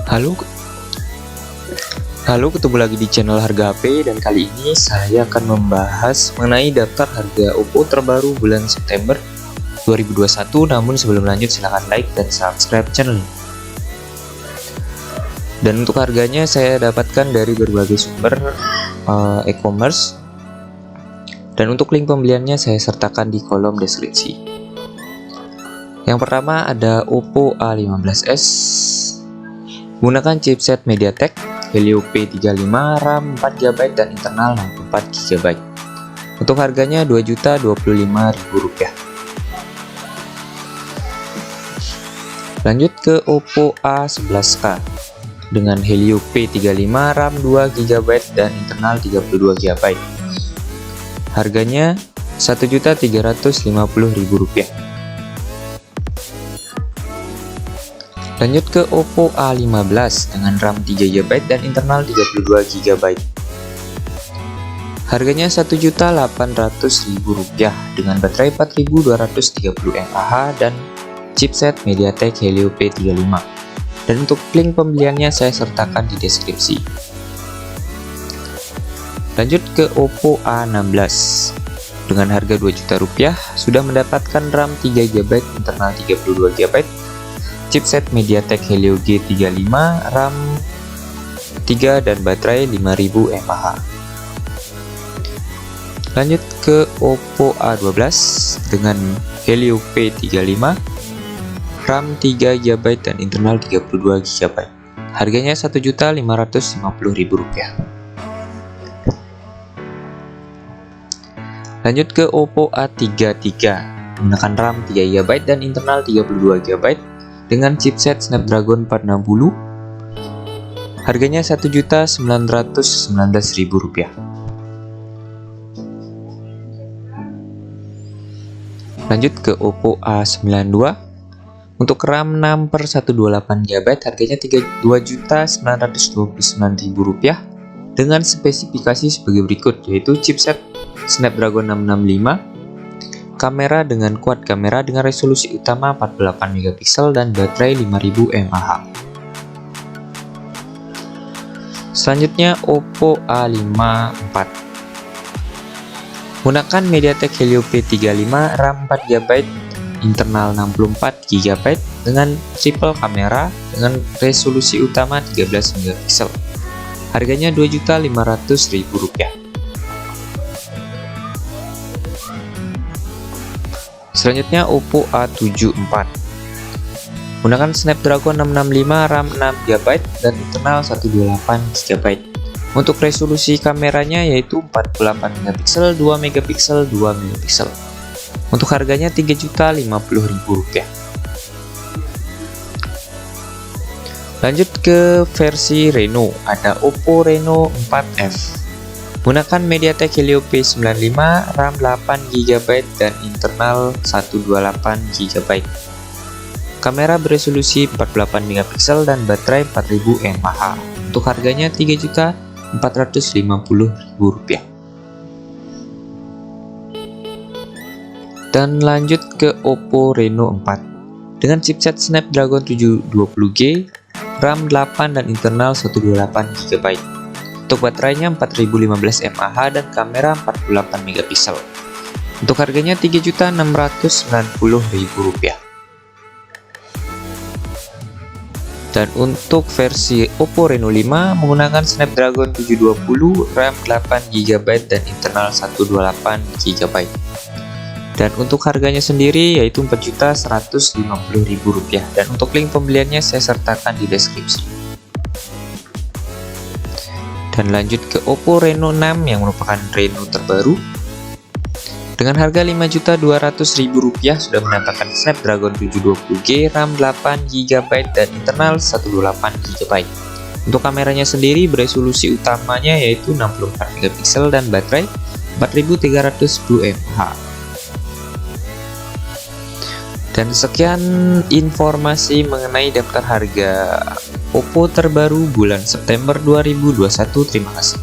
Halo, ketemu lagi di channel Harga HP, dan kali ini saya akan membahas mengenai daftar harga Oppo terbaru bulan September 2021. Namun sebelum lanjut, silahkan like dan subscribe channel ini. Dan untuk harganya saya dapatkan dari berbagai sumber e-commerce, dan untuk link pembeliannya saya sertakan di kolom deskripsi. Yang pertama ada Oppo A15s, gunakan chipset MediaTek Helio P35, RAM 4GB dan internal 64GB. Untuk harganya Rp2.025.000. Lanjut ke Oppo A11k dengan Helio P35, RAM 2GB dan internal 32GB. Harganya Rp1.350.000. Lanjut ke Oppo A15 dengan RAM 3GB dan internal 32GB. Harganya Rp1.800.000 dengan baterai 4230 mAh dan chipset MediaTek Helio P35. Dan untuk link pembeliannya saya sertakan di deskripsi. Lanjut ke Oppo A16 dengan harga Rp2 juta, sudah mendapatkan RAM 3GB, internal 32GB, chipset MediaTek Helio G35, RAM 3 dan baterai 5000 mAh. Lanjut ke Oppo A12 dengan Helio P35, RAM 3GB dan internal 32GB. Harganya Rp1.550.000. Lanjut ke Oppo A33 menggunakan RAM 3GB dan internal 32GB dengan chipset Snapdragon 460. Harganya Rp1.919.000. Lanjut ke Oppo A92 untuk RAM 6/128GB, harganya Rp2.929.000 dengan spesifikasi sebagai berikut, yaitu chipset Snapdragon 665, kamera dengan quad kamera dengan resolusi utama 48MP dan baterai 5000 mAh. Selanjutnya Oppo A54 gunakan MediaTek Helio P35, RAM 4GB, internal 64GB dengan triple kamera dengan resolusi utama 13MP. Harganya Rp2.500.000. Selanjutnya Oppo A74 gunakan Snapdragon 665, RAM 6GB dan internal 128GB. Untuk resolusi kameranya yaitu 48MP, 2MP, 2MP. Untuk harganya Rp3.050.000. Lanjut ke versi Reno, ada Oppo Reno 4F. Gunakan MediaTek Helio P95, RAM 8GB dan internal 128GB. Kamera beresolusi 48MP dan baterai 4000 mAh. Untuk harganya Rp3.450.000. Dan lanjut ke Oppo Reno 4 dengan chipset Snapdragon 720G, RAM 8 dan internal 128GB. Untuk baterainya 4015 mAh dan kamera 48MP. Untuk harganya Rp3.690.000. Dan untuk versi Oppo Reno 5 menggunakan Snapdragon 720, RAM 8GB dan internal 128GB. Dan untuk harganya sendiri yaitu Rp4.150.000. Dan untuk link pembeliannya saya sertakan di deskripsi. Dan lanjut ke Oppo Reno 6 yang merupakan Reno terbaru dengan harga Rp5.200.000, sudah mendapatkan Snapdragon 720G, RAM 8GB dan internal 128GB. Untuk kameranya sendiri beresolusi utamanya yaitu 64MP dan baterai 4310 mAh. Dan sekian informasi mengenai daftar harga Oppo terbaru bulan September 2021. Terima kasih.